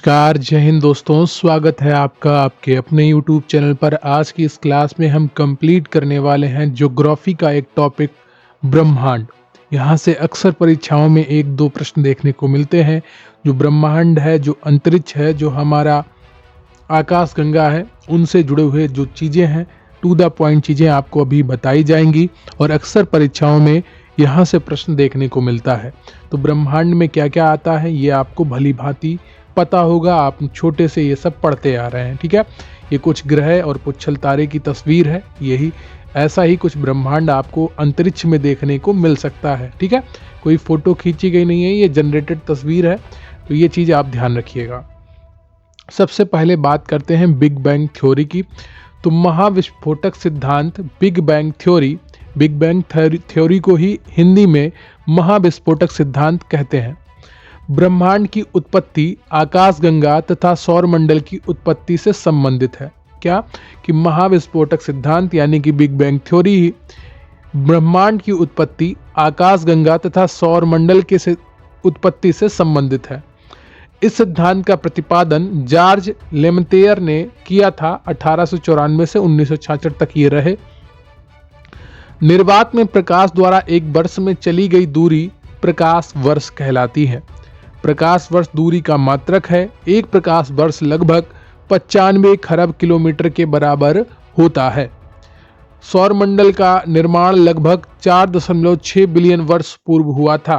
नमस्कार, जय हिंद दोस्तों। स्वागत है आपका आपके अपने यूट्यूब चैनल पर। आज की इस क्लास में हम कंप्लीट करने वाले हैं ज्योग्राफी का एक टॉपिक, ब्रह्मांड। यहाँ से अक्सर परीक्षाओं में एक दो प्रश्न देखने को मिलते हैं। जो ब्रह्मांड है, जो अंतरिक्ष है, जो हमारा आकाश गंगा है, उनसे जुड़े हुए जो चीज़ें हैं, टू द पॉइंट चीज़ें आपको अभी बताई जाएंगी और अक्सर परीक्षाओं में यहाँ से प्रश्न देखने को मिलता है। तो ब्रह्मांड में क्या क्या आता है ये आपको भली भांति पता होगा। आप छोटे से ये सब पढ़ते आ रहे हैं, ठीक है। ये कुछ ग्रह और पुच्छल तारे की तस्वीर है। यही ऐसा ही कुछ ब्रह्मांड आपको अंतरिक्ष में देखने को मिल सकता है, ठीक है। कोई फोटो खींची गई नहीं है, ये जनरेटेड तस्वीर है। तो ये चीज़ आप ध्यान रखिएगा। सबसे पहले बात करते हैं बिग बैंग थ्योरी की। तो महाविस्फोटक सिद्धांत, बिग बैंग थ्योरी को ही हिंदी में महाविस्फोटक सिद्धांत कहते हैं। ब्रह्मांड की उत्पत्ति आकाशगंगा तथा सौरमंडल की उत्पत्ति से संबंधित है। क्या कि महाविस्फोटक सिद्धांत यानी कि बिग बैंग थ्योरी ही ब्रह्मांड की उत्पत्ति आकाशगंगा तथा सौरमंडल के उत्पत्ति से संबंधित है। इस सिद्धांत का प्रतिपादन जॉर्ज लेमैत्रे ने किया था। 1894 से 1966 तक ये रहे। निर्वात में प्रकाश द्वारा एक वर्ष में चली गई दूरी प्रकाश वर्ष कहलाती है। प्रकाश वर्ष दूरी का मात्रक है। एक प्रकाश वर्ष लगभग 95 खरब किलोमीटर के बराबर होता है। सौरमंडल का निर्माण लगभग 4.6 बिलियन वर्ष पूर्व हुआ था।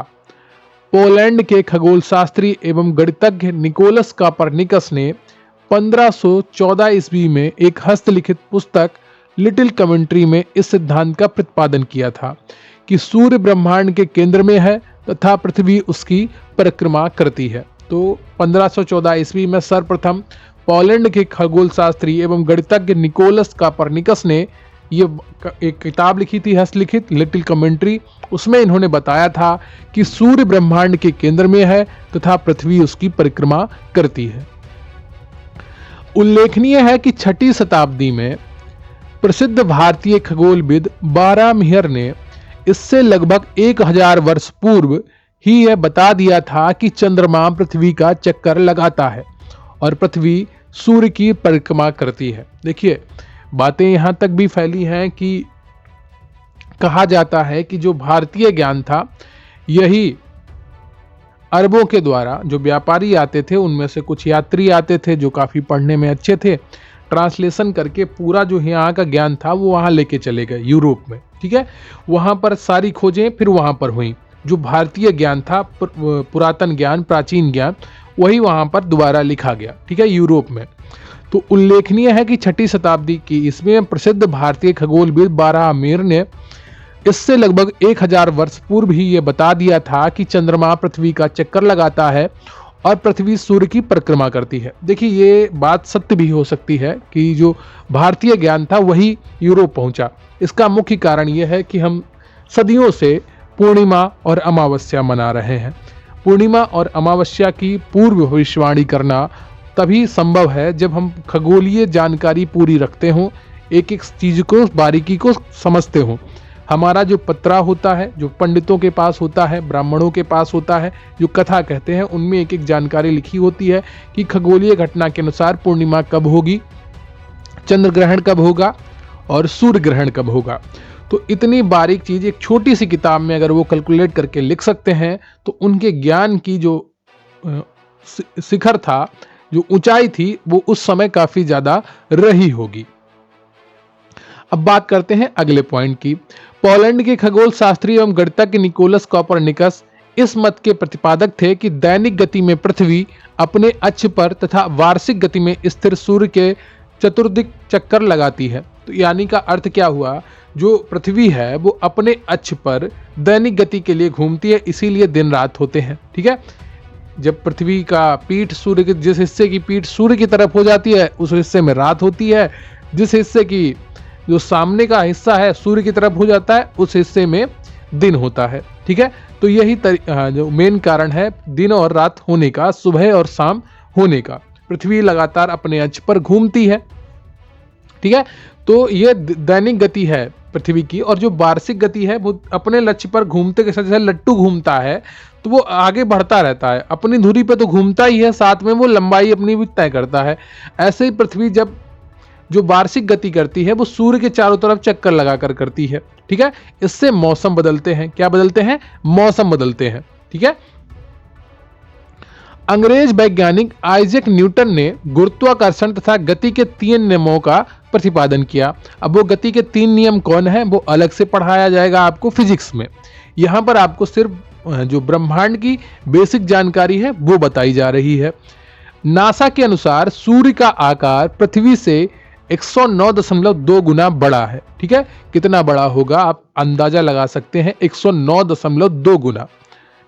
पोलैंड के खगोलशास्त्री एवं गणितज्ञ निकोलस कोपरनिकस ने 1514 ईस्वी में एक हस्तलिखित पुस्तक लिटिल कमेंट्री में इस सिद्धांत का प्रतिपादन किया था कि सूर्य ब्रह्मांड के केंद्र में है तथा पृथ्वी उसकी परिक्रमा करती है। तो 1514 ईस्वी में सर्वप्रथम पोलैंड के खगोलशास्त्री एवं गणितज्ञ निकोलस कोपरनिकस ने ये एक किताब लिखी थी, हस्तलिखित लिटिल कमेंट्री। उसमें इन्होंने बताया था कि सूर्य ब्रह्मांड के केंद्र में है तथा पृथ्वी उसकी परिक्रमा करती है। उल्लेखनीय है कि 6ठी शताब्दी में प्रसिद्ध भारतीय खगोलविद बारामीहर ने इससे लगभग 1000 वर्ष पूर्व ही यह बता दिया था कि चंद्रमा पृथ्वी का चक्कर लगाता है और पृथ्वी सूर्य की परिक्रमा करती है। देखिए, बातें यहां तक भी फैली हैं कि कहा जाता है कि जो भारतीय ज्ञान था, यही अरबों के द्वारा जो व्यापारी आते थे, उनमें से कुछ यात्री आते थे जो काफी पढ़ने में अच्छे थे, ट्रांसलेशन करके पूरा जो यहाँ का ज्ञान था वो वहाँ लेके चले गए यूरोप में, ठीक है। वहाँ पर सारी खोजें फिर वहाँ पर हुई। जो भारतीय ज्ञान था, पुरातन ज्ञान, प्राचीन ज्ञान, वही वहाँ पर दोबारा लिखा गया, ठीक है, यूरोप में। तो उल्लेखनीय है कि 6ठी शताब्दी की इसमें प्रसिद्ध भारतीय खगोलविद बारामीर ने इससे लगभग 1000 वर्ष पूर्व ही ये बता दिया था कि चंद्रमा पृथ्वी का चक्कर लगाता है और पृथ्वी सूर्य की परिक्रमा करती है। देखिए, ये बात सत्य भी हो सकती है कि जो भारतीय ज्ञान था वही यूरोप पहुंचा। इसका मुख्य कारण यह है कि हम सदियों से पूर्णिमा और अमावस्या मना रहे हैं। पूर्णिमा और अमावस्या की पूर्व भविष्यवाणी करना तभी संभव है जब हम खगोलीय जानकारी पूरी रखते हों, एक एक चीज को, बारीकी को समझते हों। हमारा जो पत्रा होता है, जो पंडितों के पास होता है, ब्राह्मणों के पास होता है, जो कथा कहते हैं, उनमें एक एक जानकारी लिखी होती है कि खगोलीय घटना के अनुसार पूर्णिमा कब होगी, चंद्र ग्रहण कब होगा और सूर्य ग्रहण कब होगा। तो इतनी बारीक चीज एक छोटी सी किताब में अगर वो कैलकुलेट करके लिख सकते हैं, तो उनके ज्ञान की जो शिखर था, जो ऊंचाई थी, वो उस समय काफी ज्यादा रही होगी। अब बात करते हैं अगले पॉइंट की। पोलैंड के खगोल शास्त्री एवं गणितज्ञ निकोलस कोपरनिकस इस मत के प्रतिपादक थे कि दैनिक गति में पृथ्वी अपने अक्ष पर तथा वार्षिक गति में स्थिर सूर्य के चतुर्दिक चक्कर लगाती है। तो यानी का अर्थ क्या हुआ, जो पृथ्वी है वो अपने अक्ष पर दैनिक गति के लिए घूमती है, इसीलिए दिन रात होते हैं, ठीक है। जब पृथ्वी का पीठ सूर्य के, जिस हिस्से की पीठ सूर्य की तरफ हो जाती है, उस हिस्से में रात होती है। जिस हिस्से की जो सामने का हिस्सा है सूर्य की तरफ हो जाता है, उस हिस्से में दिन होता है, ठीक है। तो यही जो मेन कारण है दिन और रात होने का, सुबह और शाम होने का। पृथ्वी लगातार अपने अक्ष पर घूमती है, ठीक है। तो ये दैनिक गति है पृथ्वी की, और जो वार्षिक गति है वो अपने लक्ष्य पर घूमते के साथ, जैसे लट्टू घूमता है तो वो आगे बढ़ता रहता है, अपनी धुरी पे तो घूमता ही है, साथ में वो लंबाई अपनी भी तय करता है। ऐसे ही पृथ्वी जब जो वार्षिक गति करती है वो सूर्य के चारों तरफ चक्कर लगाकर करती है। ठीक है, इससे मौसम बदलते हैं। क्या बदलते हैं? मौसम बदलते हैं। ठीक है, अंग्रेज वैज्ञानिक आइजैक न्यूटन ने गुरुत्वाकर्षण तथा गति के 3 नियमों का प्रतिपादन किया। अब वो गति के 3 नियम कौन है वो अलग से पढ़ाया जाएगा आपको फिजिक्स में। यहां पर आपको सिर्फ जो ब्रह्मांड की बेसिक जानकारी है वो बताई जा रही है। नासा के अनुसार सूर्य का आकार पृथ्वी से 109.2 गुना बड़ा है। ठीक है, कितना बड़ा होगा आप अंदाजा लगा सकते हैं, 109.2 गुना।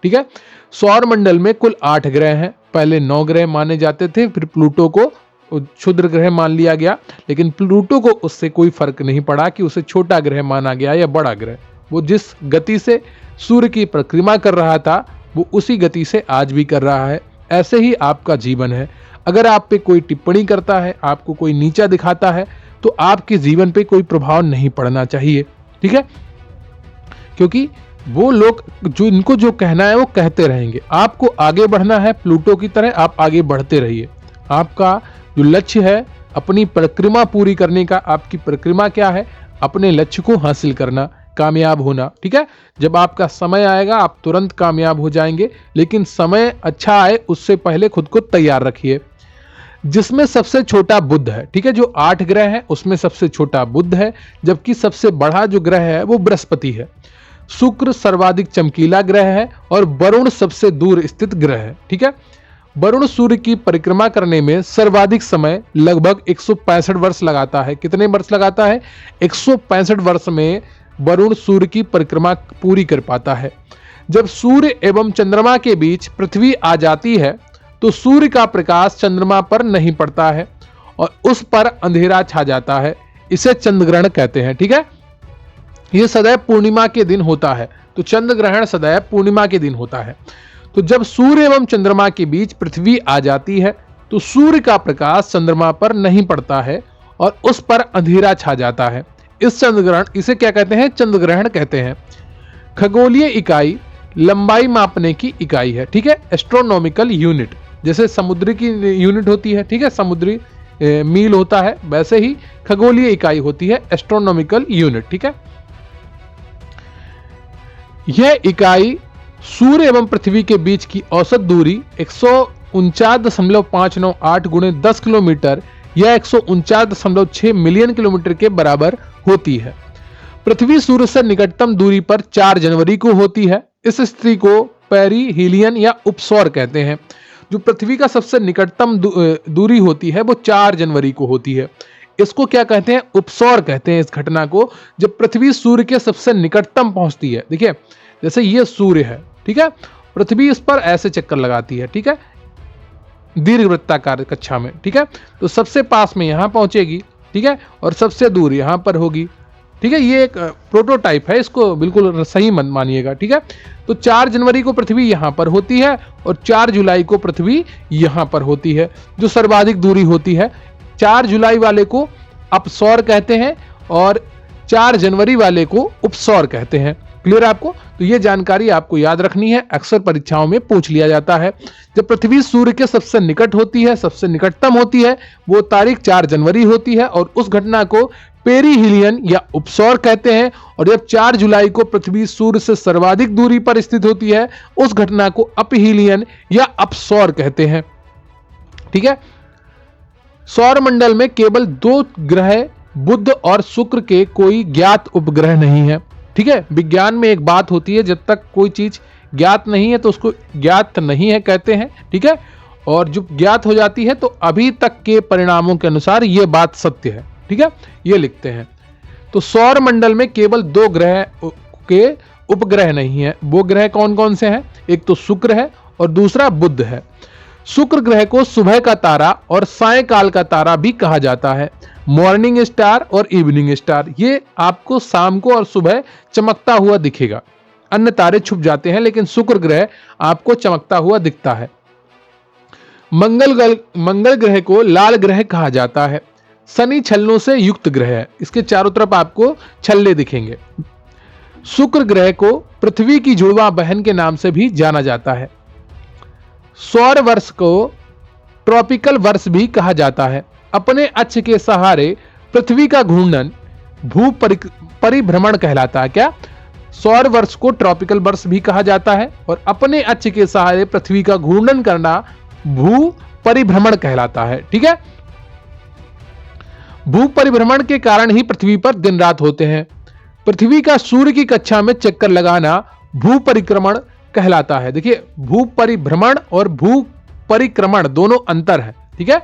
ठीक है, सौर मंडल में कुल 8 ग्रह हैं। पहले 9 ग्रह माने जाते थे, फिर प्लूटो को क्षुद्र ग्रह मान लिया गया, लेकिन प्लूटो को उससे कोई फर्क नहीं पड़ा कि उसे छोटा ग्रह माना गया या बड़ा ग्रह। वो जिस गति से सूर्य की परिक्रमा कर रहा था वो उसी गति से आज भी कर रहा है। ऐसे ही आपका जीवन है। अगर आप पे कोई टिप्पणी करता है, आपको कोई नीचा दिखाता है, तो आपके जीवन पे कोई प्रभाव नहीं पड़ना चाहिए। ठीक है, क्योंकि वो लोग जो इनको जो कहना है वो कहते रहेंगे। आपको आगे बढ़ना है प्लूटो की तरह, आप आगे बढ़ते रहिए। आपका जो लक्ष्य है अपनी परिक्रमा पूरी करने का, आपकी परिक्रमा क्या है? अपने लक्ष्य को हासिल करना, कामयाब होना। ठीक है, जब आपका समय आएगा आप तुरंत कामयाब हो जाएंगे, लेकिन समय अच्छा आए उससे पहले खुद को तैयार रखिए। जिसमें सबसे छोटा बुध है। ठीक है, जो 8 ग्रह है उसमें सबसे छोटा बुध है, जबकि सबसे बड़ा जो ग्रह है वो बृहस्पति है। शुक्र सर्वाधिक चमकीला ग्रह है और वरुण सबसे दूर स्थित ग्रह है। ठीक है, वरुण सूर्य की परिक्रमा करने में सर्वाधिक समय लगभग 165 वर्ष लगाता है। कितने वर्ष लगाता है? 165 वर्ष में वरुण सूर्य की परिक्रमा पूरी कर पाता है। जब सूर्य एवं चंद्रमा के बीच पृथ्वी आ जाती है तो सूर्य का प्रकाश चंद्रमा पर नहीं पड़ता है और उस पर अंधेरा छा जाता है। इसे चंद्र ग्रहण कहते हैं। ठीक है, यह सदैव पूर्णिमा के दिन होता है। तो चंद्र ग्रहण सदैव पूर्णिमा के दिन होता है। तो जब सूर्य एवं चंद्रमा के बीच पृथ्वी आ जाती है तो सूर्य का प्रकाश चंद्रमा पर नहीं पड़ता है और उस पर अंधेरा छा जाता है। इस चंद्र ग्रहण, इसे क्या कहते हैं? चंद्र ग्रहण कहते हैं। खगोलीय इकाई लंबाई मापने की इकाई है। ठीक है, एस्ट्रोनॉमिकल यूनिट। जैसे समुद्री की यूनिट होती है, ठीक है, समुद्री मील होता है, वैसे ही खगोलीय इकाई होती है एस्ट्रोनॉमिकल यूनिट। ठीक है, यह इकाई सूर्य एवं पृथ्वी के बीच की औसत दूरी 149.598 गुणे 10 किलोमीटर या 149.6 मिलियन किलोमीटर के बराबर होती है। पृथ्वी सूर्य से निकटतम दूरी पर 4 जनवरी को होती है। इस स्थिति को पेरिहीलियन या उपसौर कहते हैं। जो पृथ्वी का सबसे निकटतम दूरी होती है वो 4 जनवरी को होती है। इसको क्या कहते हैं? उपसौर कहते हैं इस घटना को, जब पृथ्वी सूर्य के सबसे निकटतम पहुंचती है। देखिए, जैसे ये सूर्य है, ठीक है, पृथ्वी इस पर ऐसे चक्कर लगाती है, ठीक है, दीर्घवृत्ताकार कक्षा में। ठीक है, तो सबसे पास में यहां पहुंचेगी, ठीक है, और सबसे दूर यहां पर होगी। ठीक है, ये एक प्रोटोटाइप है, इसको बिल्कुल सही मत मानिएगा। ठीक है, तो 4 जनवरी को पृथ्वी यहां पर होती है और 4 जुलाई को पृथ्वी यहां पर होती है, जो सर्वाधिक दूरी होती है। 4 जुलाई वाले को अपसौर कहते हैं और 4 जनवरी वाले को उपसौर कहते हैं। क्लियर आपको? तो ये जानकारी आपको याद रखनी है, अक्सर परीक्षाओं में पूछ लिया जाता है। जब पृथ्वी सूर्य के सबसे निकट होती है, सबसे निकटतम होती है, वो तारीख 4 जनवरी होती है और उस घटना को पेरिहीलियन या उपसौर कहते हैं। और जब 4 जुलाई को पृथ्वी सूर्य से सर्वाधिक दूरी पर स्थित होती है, उस घटना को अपहीलियन या अपसौर कहते हैं। ठीक है, सौर मंडल में केवल 2 ग्रह बुध और शुक्र के कोई ज्ञात उपग्रह नहीं है। ठीक है, विज्ञान में एक बात होती है, जब तक कोई चीज ज्ञात नहीं है तो उसको ज्ञात नहीं है कहते हैं। ठीक है, और जब ज्ञात हो जाती है तो अभी तक के परिणामों के अनुसार यह बात सत्य है। ठीक है, ये लिखते हैं। तो सौर मंडल में केवल 2 ग्रह के उपग्रह नहीं है। वो ग्रह कौन कौन से हैं? एक तो शुक्र है और दूसरा बुध है। शुक्र ग्रह को सुबह का तारा और सायंकाल का तारा भी कहा जाता है। मॉर्निंग स्टार और इवनिंग स्टार, ये आपको शाम को और सुबह चमकता हुआ दिखेगा। अन्य तारे छुप जाते हैं, लेकिन शुक्र ग्रह आपको चमकता हुआ दिखता है। मंगल ग्रह को लाल ग्रह कहा जाता है। शनि छल्लों से युक्त ग्रह है, इसके चारों तरफ आपको छल्ले दिखेंगे। शुक्र ग्रह को पृथ्वी की जुड़वा बहन के नाम से भी जाना जाता है। सौर वर्ष को ट्रॉपिकल वर्ष भी कहा जाता है। अपने अक्ष के सहारे पृथ्वी का घूर्णन भू परिभ्रमण कहलाता है। क्या? सौर वर्ष को ट्रॉपिकल वर्ष भी कहा जाता है और अपने अक्ष के सहारे पृथ्वी का घूर्णन करना भू परिभ्रमण कहलाता है। ठीक है, भू परिभ्रमण के कारण ही पृथ्वी पर दिन रात होते हैं। पृथ्वी का सूर्य की कक्षा में चक्कर लगाना भू परिक्रमण कहलाता है। देखिए, भू परिभ्रमण और भू परिक्रमण दोनों अंतर है। ठीक है,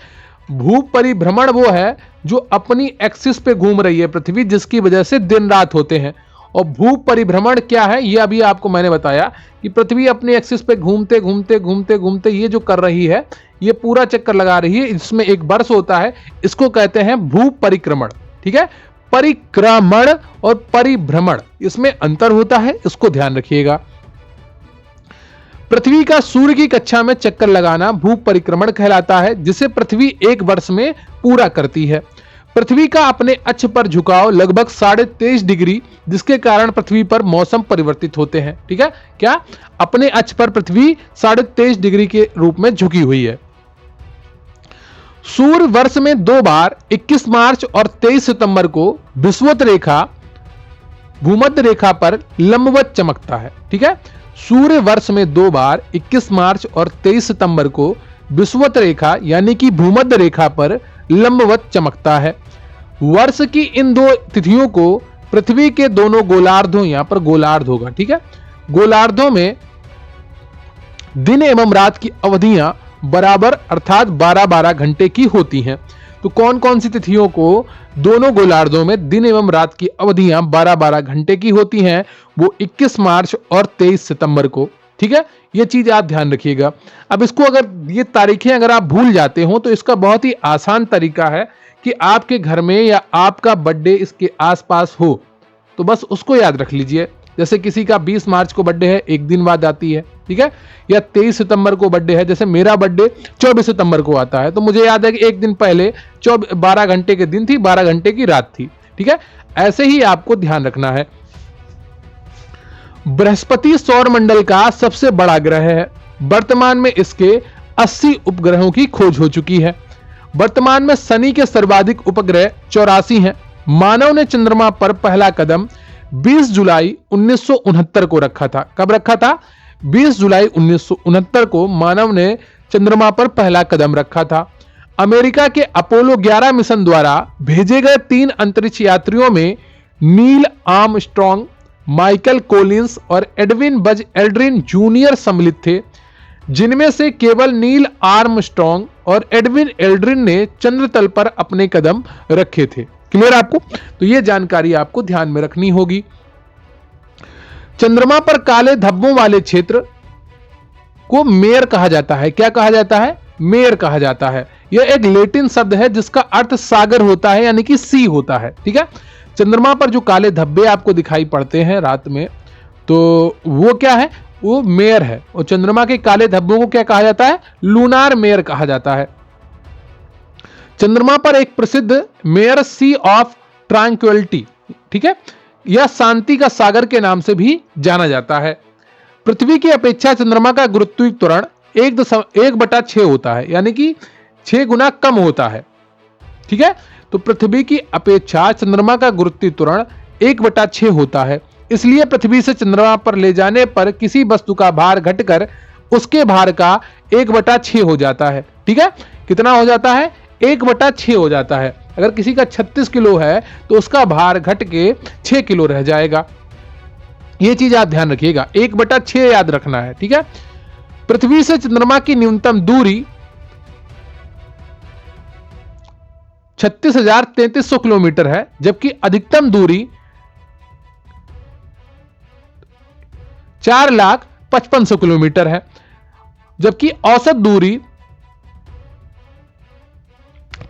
भू परिभ्रमण वो है जो अपनी एक्सिस पे घूम रही है पृथ्वी, जिसकी वजह से दिन रात होते हैं। और भू परिभ्रमण क्या है, ये अभी आपको मैंने बताया कि पृथ्वी अपनी एक्सिस पे घूमते घूमते घूमते घूमते ये जो कर रही है, ये पूरा चक्कर लगा रही है, इसमें एक वर्ष होता है, इसको कहते हैं भू परिक्रमण। ठीक है, परिक्रमण और परिभ्रमण इसमें अंतर होता है, इसको ध्यान रखिएगा। पृथ्वी का सूर्य की कक्षा में चक्कर लगाना भू परिक्रमण कहलाता है, जिसे पृथ्वी एक वर्ष में पूरा करती है। पृथ्वी का अपने अक्ष पर झुकाव लगभग 23.5 डिग्री, जिसके कारण पृथ्वी पर मौसम परिवर्तित होते हैं। ठीक है, क्या? अपने अक्ष पर पृथ्वी 23.5 डिग्री के रूप में झुकी हुई है। सूर्य वर्ष में 2 बार 21 मार्च और 23 सितंबर को विषुवत रेखा भूमध्य रेखा पर लंबवत चमकता है। ठीक है, सूर्य वर्ष में 2 बार 21 मार्च और 23 सितंबर को विषुवत रेखा यानी कि भूमध्य रेखा पर लंबवत चमकता है। वर्ष की इन 2 तिथियों को पृथ्वी के दोनों गोलार्धों, यहां पर गोलार्ध होगा, ठीक है, गोलार्धों में दिन एवं रात की अवधियां बराबर अर्थात 12-12 घंटे की होती हैं। तो कौन कौन सी तिथियों को दोनों गोलार्धों में दिन एवं रात की अवधियां 12-12 घंटे की होती हैं? वो 21 मार्च और 23 सितंबर को। ठीक है, ये चीज आप ध्यान रखिएगा। अब इसको अगर ये तारीखें अगर आप भूल जाते हो तो इसका बहुत ही आसान तरीका है कि आपके घर में या आपका बर्थडे इसके आसपास हो तो बस उसको याद रख लीजिए। जैसे किसी का 20 मार्च को बर्थडे है, एक दिन बाद आती है, ठीक है, या 23 सितंबर को बर्थडे है, जैसे मेरा बर्थडे 24 सितंबर को आता है, तो मुझे याद है कि एक दिन पहले 12 घंटे के दिन थी, 12 घंटे की रात थी। ठीक है, ऐसे ही आपको ध्यान रखना है। बृहस्पति सौर मंडल का सबसे बड़ा ग्रह है। वर्तमान में इसके 80 उपग्रहों की खोज हो चुकी है। वर्तमान में शनि के सर्वाधिक उपग्रह 84 हैं। मानव ने चंद्रमा पर पहला कदम 20 जुलाई 1969 को रखा था। कब रखा था? 20 जुलाई 1969 को मानव ने चंद्रमा पर पहला कदम रखा था। अमेरिका के अपोलो 11 मिशन द्वारा भेजे गए 3 अंतरिक्ष यात्रियों में नील आर्मस्ट्रॉन्ग, माइकल कोलिंस और एडविन बज एल्ड्रिन जूनियर सम्मिलित थे, जिनमें से केवल नील आर्मस्ट्रॉन्ग और एडविन एल्ड्रिन ने चंद्र तल पर अपने कदम रखे थे। क्लियर आपको? तो यह जानकारी आपको ध्यान में रखनी होगी। चंद्रमा पर काले धब्बों वाले क्षेत्र को मेयर कहा जाता है। क्या कहा जाता है? मेयर कहा जाता है। यह एक लैटिन शब्द है जिसका अर्थ सागर होता है, यानी कि सी होता है। ठीक है, चंद्रमा पर जो काले धब्बे आपको दिखाई पड़ते हैं रात में, तो वो क्या है? वो मेयर है। और चंद्रमा के काले धब्बों को क्या कहा जाता है? लूनार मेयर कहा जाता है। चंद्रमा पर एक प्रसिद्ध मेयर सी ऑफ ट्रैंक्विलिटी, ठीक है, यह शांति का सागर के नाम से भी जाना जाता है। पृथ्वी की अपेक्षा चंद्रमा का गुरुत्वीय त्वरण 1/6 होता है, यानी कि 6 गुना कम होता है। ठीक है, तो पृथ्वी की अपेक्षा चंद्रमा का गुरुत्वीय त्वरण 1/6 होता है। इसलिए पृथ्वी से चंद्रमा पर ले जाने पर किसी वस्तु का भार घटकर उसके भार का 1/6 हो जाता है। ठीक है, कितना हो जाता है? 1/6 हो जाता है। अगर किसी का 36 किलो है तो उसका भार घट के 6 किलो रह जाएगा। यह चीज आप ध्यान रखिएगा, 1/6 याद रखना है। ठीक है, पृथ्वी से चंद्रमा की न्यूनतम दूरी 36,3300 किलोमीटर है, जबकि अधिकतम दूरी 4,55,000 किलोमीटर है, जबकि औसत दूरी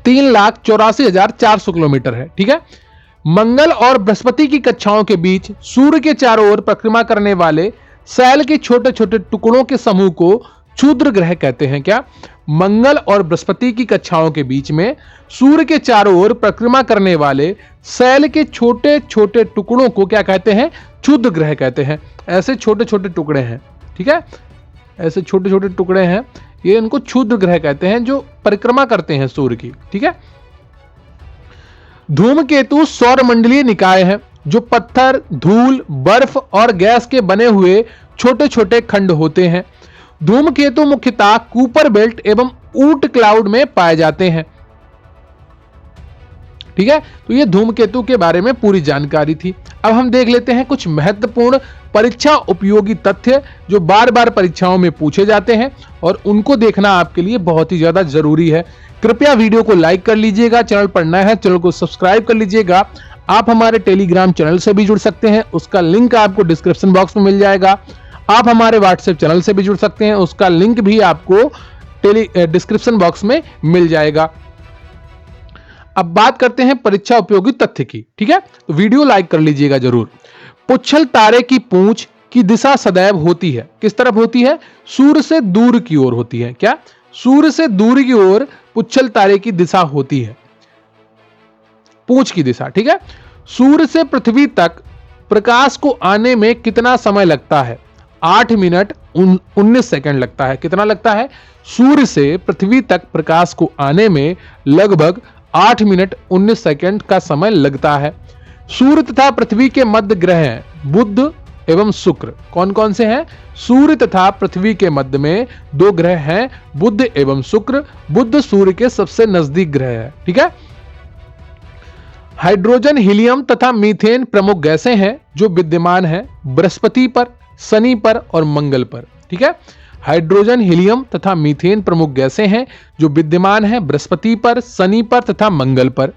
3,84,400 किलोमीटर है। ठीक है, मंगल और बृहस्पति की कक्षाओं के बीच सूर्य के चारों ओर परिक्रमा करने वाले सेल के छोटे छोटे टुकड़ों के समूह को क्षुद्र ग्रह कहते हैं। क्या? मंगल और बृहस्पति की कक्षाओं के बीच में सूर्य के चारों ओर परिक्रमा करने वाले शैल के छोटे छोटे टुकड़ों को क्या कहते हैं? क्षुद्र ग्रह कहते हैं। ऐसे छोटे छोटे टुकड़े हैं, ठीक है, ऐसे छोटे छोटे टुकड़े हैं, ये इनको क्षुद्र ग्रह कहते हैं जो परिक्रमा करते हैं सूर्य की, ठीक है। धूमकेतु सौरमंडलीय निकाय है जो पत्थर, धूल, बर्फ और गैस के बने हुए छोटे छोटे खंड होते हैं। धूमकेतु मुख्यतः कूपर बेल्ट एवं ऊट क्लाउड में पाए जाते हैं, ठीक है। तो ये धूमकेतु के बारे में पूरी जानकारी थी। अब हम देख लेते हैं कुछ महत्वपूर्ण परीक्षा उपयोगी तथ्य जो बार बार परीक्षाओं में पूछे जाते हैं और उनको देखना आपके लिए बहुत ही ज्यादा जरूरी है। कृपया वीडियो को लाइक कर लीजिएगा, चैनल पर नया है चैनल को सब्सक्राइब कर लीजिएगा। आप हमारे टेलीग्राम चैनल से भी जुड़ सकते हैं, उसका लिंक आपको डिस्क्रिप्शन बॉक्स में मिल जाएगा। आप हमारे व्हाट्सएप चैनल से भी जुड़ सकते हैं, उसका लिंक भी आपको डिस्क्रिप्शन बॉक्स में मिल जाएगा। अब बात करते हैं परीक्षा उपयोगी तथ्य की, ठीक है। तो वीडियो लाइक कर लीजिएगा जरूर। पुच्छल तारे की पूंछ की दिशा सदैव होती है, किस तरफ होती है? सूर्य से दूर की ओर होती है। क्या? सूर्य से दूर की ओर पुच्छल तारे की दिशा होती है, पूंछ की दिशा, ठीक है। सूर्य से पृथ्वी तक प्रकाश को आने में कितना समय लगता है? 8 मिनट 19 सेकंड लगता है। कितना लगता है? सूर्य से पृथ्वी तक प्रकाश को आने में लगभग 8 मिनट 19 सेकंड का समय लगता है। सूर्य तथा पृथ्वी के मध्य ग्रह हैं बुध एवं शुक्र। कौन कौन से हैं? सूर्य तथा पृथ्वी के मध्य में 2 ग्रह हैं, बुध एवं शुक्र। बुध सूर्य के सबसे नजदीक ग्रह है, ठीक है। हाइड्रोजन, हीलियम तथा मीथेन प्रमुख गैसें हैं जो विद्यमान है बृहस्पति पर, शनि पर और मंगल पर, ठीक है। हाइड्रोजन, हीलियम तथा मीथेन प्रमुख गैसें हैं जो विद्यमान है बृहस्पति पर, शनि पर तथा मंगल पर।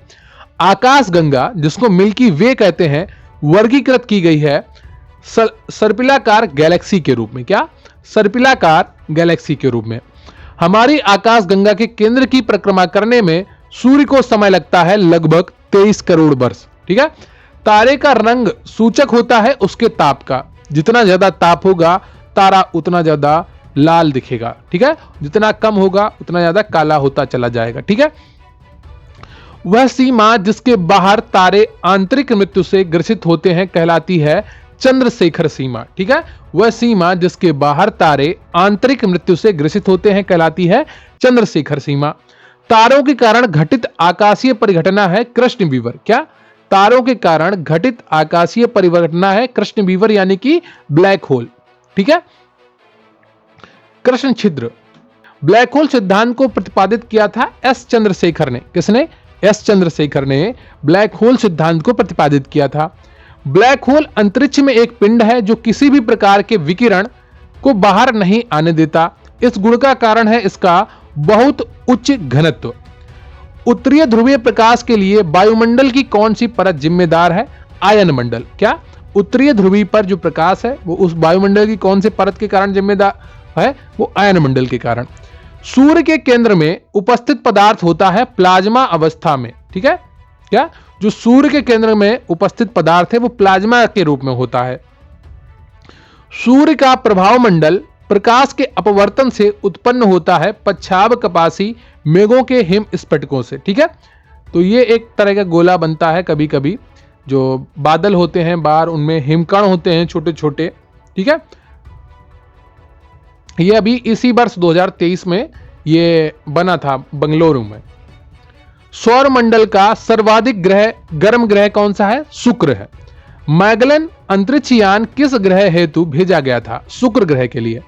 आकाशगंगा, जिसको मिल्की वे कहते हैं, वर्गीकृत की गई है सर्पिलाकार गैलेक्सी के रूप में। क्या? सर्पिलाकार गैलेक्सी के रूप में। हमारी आकाशगंगा के केंद्र की परिक्रमा करने में सूर्य को समय लगता है लगभग 23 करोड़ वर्ष, ठीक है। तारे का रंग सूचक होता है उसके ताप का। जितना ज्यादा ताप होगा तारा उतना ज्यादा लाल दिखेगा, ठीक है। जितना कम होगा उतना ज्यादा काला होता चला जाएगा, ठीक है। वह सीमा जिसके बाहर तारे आंतरिक मृत्यु से ग्रसित होते हैं कहलाती है चंद्रशेखर सीमा, ठीक है। वह सीमा जिसके बाहर तारे आंतरिक मृत्यु से ग्रसित होते हैं कहलाती है चंद्रशेखर सीमा। तारों के कारण घटित आकाशीय परिघटना है कृष्ण विवर। क्या? तारों के कारण घटित आकाशीय परिघटना है कृष्ण विवर यानी कि ब्लैक होल, ठीक है। कृष्ण छिद्र, ब्लैक होल सिद्धांत को प्रतिपादित किया था एस चंद्रशेखर ने। किसने? एस चंद्रशेखर ने ब्लैक होल सिद्धांत को प्रतिपादित किया था। ब्लैक होल अंतरिक्ष में एक पिंड है जो किसी भी प्रकार के विकिरण को बाहर नहीं आने देता। इस गुण का कारण है इसका बहुत उच्च घनत्व। उत्तरीय ध्रुवीय प्रकाश के लिए वायुमंडल की कौन सी परत जिम्मेदार है? आयन मंडल। क्या? उत्तरीय ध्रुवी पर जो प्रकाश है वो उस वायुमंडल की कौन से परत के कारण जिम्मेदार है? वो आयन मंडल के कारण। सूर्य के केंद्र में उपस्थित पदार्थ होता है प्लाज्मा अवस्था में, ठीक है। क्या? जो सूर्य के केंद्र में उपस्थित पदार्थ है वो प्लाज्मा के रूप में होता है। सूर्य का प्रभाव मंडल प्रकाश के अपवर्तन से उत्पन्न होता है पच्छाव कपासी मेघों के हिम स्फटिकों से, ठीक है। तो ये एक तरह का गोला बनता है, कभी कभी जो बादल होते हैं बाहर उनमें हिमकण होते हैं छोटे छोटे, ठीक है। ये अभी इसी वर्ष 2023 में ये बना था बंगलुरु में। सौर मंडल का सर्वाधिक गर्म ग्रह कौन सा है? शुक्र है। मैगलन अंतरिक्ष यान किस ग्रह हेतु भेजा गया था? शुक्र ग्रह के लिए।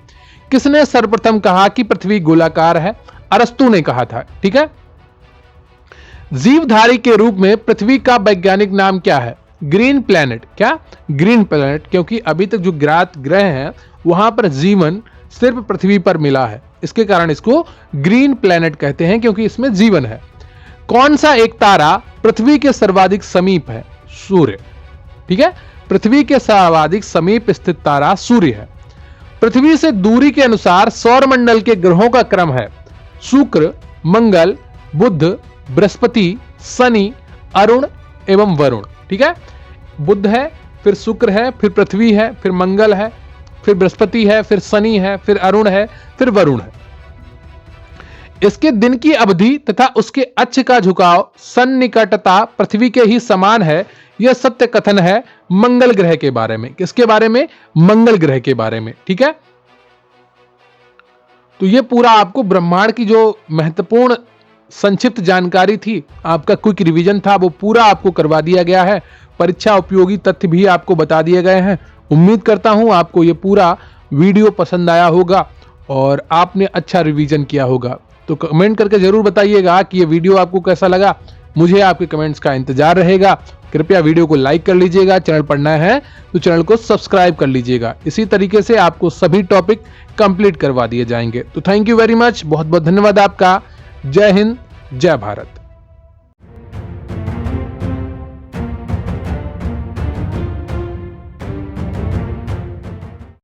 किसने सर्वप्रथम कहा कि पृथ्वी गोलाकार है? अरस्तु ने कहा था, ठीक है। जीवधारी के रूप में पृथ्वी का वैज्ञानिक नाम क्या है? Green planet. क्या? ग्रीन प्लैनेट, क्योंकि अभी तक जो ज्ञात ग्रह हैं वहां पर जीवन सिर्फ पृथ्वी पर मिला है, इसके कारण इसको ग्रीन प्लैनेट कहते हैं क्योंकि इसमें जीवन है। कौन सा एक तारा पृथ्वी के सर्वाधिक समीप है? सूर्य, ठीक है। पृथ्वी के सर्वाधिक समीप स्थित तारा सूर्य है। पृथ्वी से दूरी के अनुसार सौरमंडल के ग्रहों का क्रम है शुक्र, मंगल, बुध, बृहस्पति, शनि, अरुण एवं वरुण, ठीक है। बुध है, फिर शुक्र है, फिर पृथ्वी है, फिर मंगल है फिर बृहस्पति है, फिर शनि है, फिर अरुण है, फिर वरुण है। इसके दिन की अवधि तथा उसके अक्ष का झुकाव सन्निकटता पृथ्वी के ही समान है। यह सत्य कथन है मंगल ग्रह के बारे में। किसके बारे में? मंगल ग्रह के बारे में। ठीक है, तो यह पूरा आपको ब्रह्मांड की जो महत्वपूर्ण संक्षिप्त जानकारी थी, आपका क्विक रिवीजन था, वो पूरा आपको करवा दिया गया है। परीक्षा उपयोगी तथ्य भी आपको बता दिए गए हैं। उम्मीद करता हूं आपको यह पूरा वीडियो पसंद आया होगा और आपने अच्छा रिवीजन किया होगा। तो कमेंट करके जरूर बताइएगा कि ये वीडियो आपको कैसा लगा। मुझे आपके कमेंट्स का इंतजार रहेगा। कृपया वीडियो को लाइक कर लीजिएगा, चैनल पर नया है तो चैनल को सब्सक्राइब कर लीजिएगा। इसी तरीके से आपको सभी टॉपिक कंप्लीट करवा दिए जाएंगे। तो थैंक यू वेरी मच, बहुत बहुत धन्यवाद आपका। जय हिंद, जय भारत।